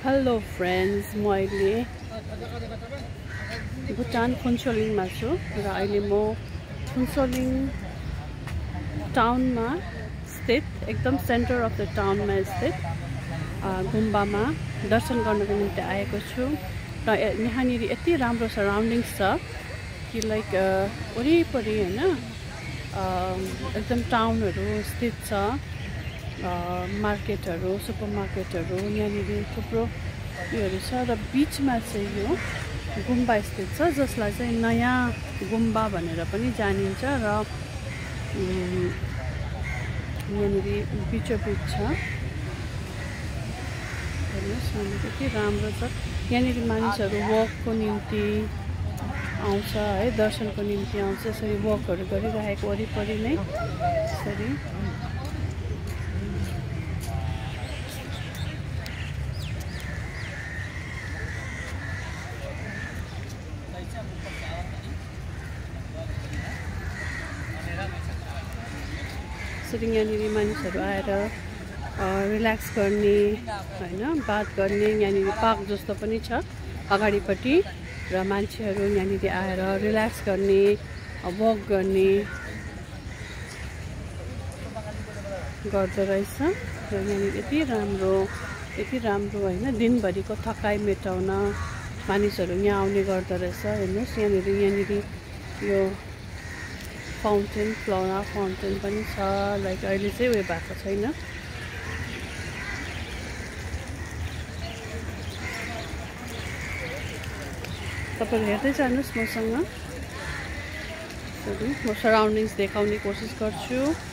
Hello friends, म अहिले भुटान फुन्चोलिङमा छु र अहिले म फुन्चोलिङ टाउनमा स्थित एकदम सेन्टर अफ द टाउनमा स्थित गुम्बामा दर्शन गर्नको निम्ति आएको छु र यहाँनिर यति राम्रो सराउन्डिङ्स छ कि लाइक वरिपरि हैन एकदम टाउनहरू स्थित छ। मार्केटहरू, सुपरमार्केटहरू यहाँनिर थुप्रो उयोहरू छ र बिचमा चाहिँ यो गुम्बा स्थित छ जसलाई चाहिँ नयाँ गुम्बा भनेर पनि जानिन्छ र यहाँनिर बिचोबिच छ। हेर्नुहोस् कति राम्रो छ। यहाँनिर मानिसहरू वकको निम्ति आउँछ है, दर्शनको निम्ति आउँछ। यसरी वकहरू गरिरहेको वरिपरि नै यसरी यहाँनिर मानिसहरू आएर रिल्याक्स गर्ने हैन, बात गर्ने। यहाँनिर पार्क जस्तो पनि छ अगाडिपट्टि र मान्छेहरू यहाँनिर आएर रिल्याक्स गर्ने, वक गर्ने गर्दो रहेछ। र यहाँनिर यति राम्रो हैन, दिनभरिको थकाइ मेटाउन मानिसहरू यहाँ आउने गर्दो रहेछ। हेर्नुहोस् यहाँनिर यो फाउन्टेन, फ्लोरा फाउन्टेन पनि छ। लाइक अहिले चाहिँ उयो भएको छैन। तपाईहरु हेर्दै जानुहोस् मसँग। म सराउन्डिङ्स देखाउने कोसिस गर्छु।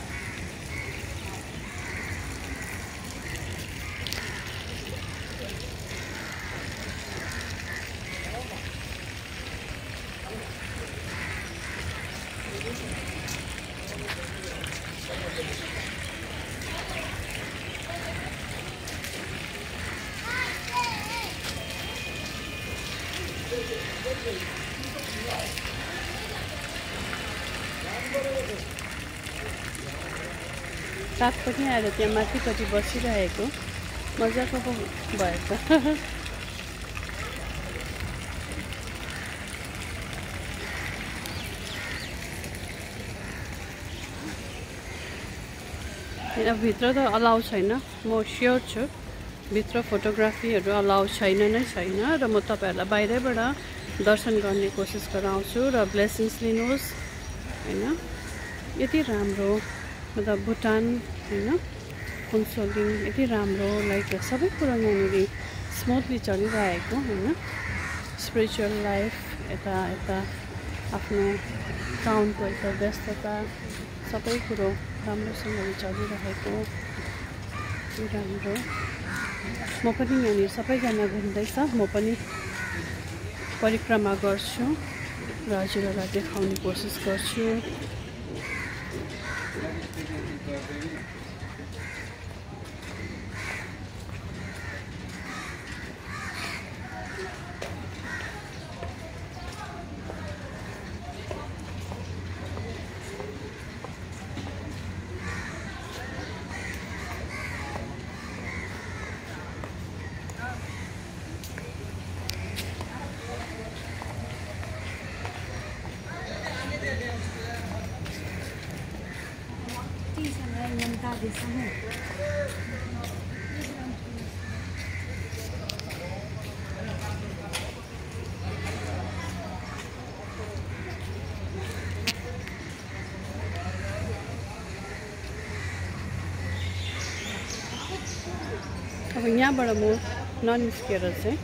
काग पनि आएर त्यहाँ माथिपट्टि बसिरहेको मजाको पो भएछ। भित्र त अलाउ छैन, म स्योर छु भित्र फोटोग्राफीहरू अलाउ छैन र म तपाईहरुलाई बाहिरैबाट दर्शन गर्ने कोसिस गराउँछु र ब्लेसिङ्स लिनुहोस् हैन। यति राम्रो मतलब भुटान हैन, फुन्चोलिङ यति राम्रो, लाइक सबै कुरा यहाँनिर स्मुथली चलिरहेको हैन। स्पिरिचुअल लाइफ यता आफ्नो टाउनको यता व्यस्तता सबै कुरो राम्रोसँगले चलिरहेको राम्रो। म पनि यहाँनिर सबैजना घुम्दैछ, म पनि परिक्रमा गर्छु र हजुरहरूलाई देखाउने कोसिस गर्छु। अब यहाँबाट म ननिस्केर चाहिँ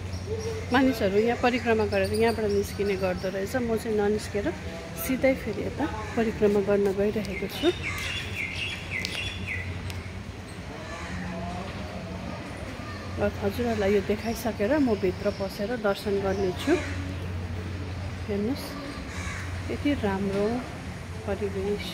मानिसहरू यहाँ परिक्रमा गरेर यहाँबाट निस्किने गर्दो रहेछ। म चाहिँ ननिस्केर सिधै फेरि यता परिक्रमा गर्न गइरहेको छु। हजुरहरूलाई यो देखाइसकेर म भित्र पसेर दर्शन गर्नेछु। हेर्नुहोस् यति राम्रो परिवेश।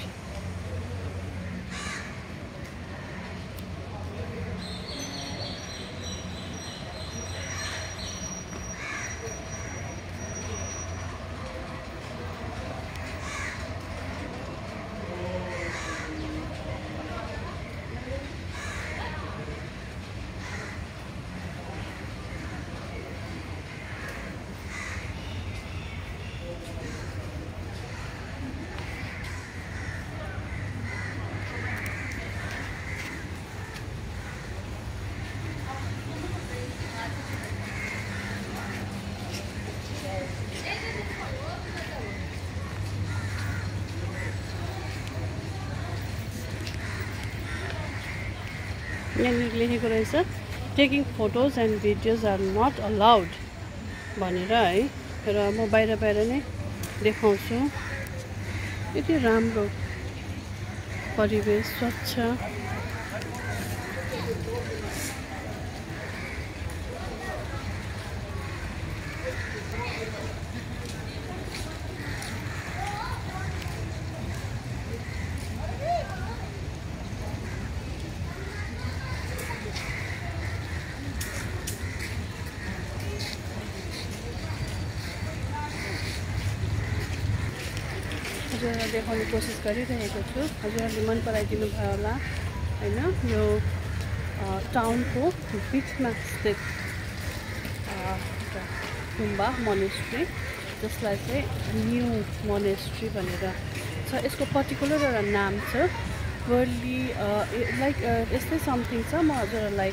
यहाँनिर लेखेको रहेछ taking photos and videos are not allowed भनेर है। र म बाहिर नै देखाउँछु। यति राम्रो परिवेश स्वच्छ। हजुरहरूलाई देखाउने कोसिस गरिरहेको छु। हजुरहरूले मन पराइदिनु भयो होला हैन। यो टाउनको बिचमा स्थित गुम्बा मोनेस्ट्री, जसलाई चाहिँ न्यू मोनेस्ट्री भनेर छ। यसको पर्टिकुलर एउटा नाम छ, वर्ली लाइक यस्तै समथिङ छ। म हजुरहरूलाई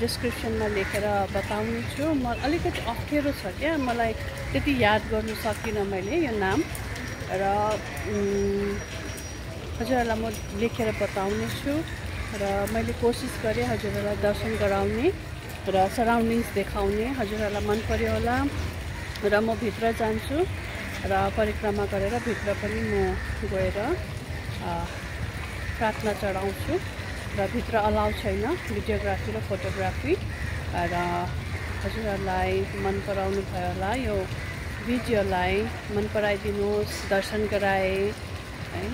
डिस्क्रिप्सनमा लेखेर बताउने छु। म अलिकति अप्ठ्यारो छ क्या, मलाई त्यति याद गर्नु सकिनँ मैले यो नाम। र हजुरहरूलाई म लेखेर बताउने छु। र मैले कोसिस गरेँ हजुरहरूलाई दर्शन गराउने र सराउन्डिङ्स देखाउने। हजुरहरूलाई मन पर्यो होला। र म भित्र जान्छु र परिक्रमा गरेर भित्र पनि म गएर प्रार्थना चढाउँछु। र भित्र अलाउ छैन भिडियोग्राफी र फोटोग्राफी। र हजुरहरूलाई मन पराउनु भयो होला। यो भिडियोलाई मन पराइदिनुहोस्, दर्शन गराए है।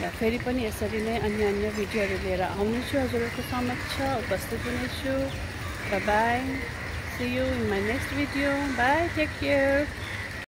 र फेरि पनि यसरी नै अन्य भिडियोहरू लिएर आउनेछु, हजुरहरूको समक्ष उपस्थित हुनेछु। Bye, see you in my next video. Bye, take care.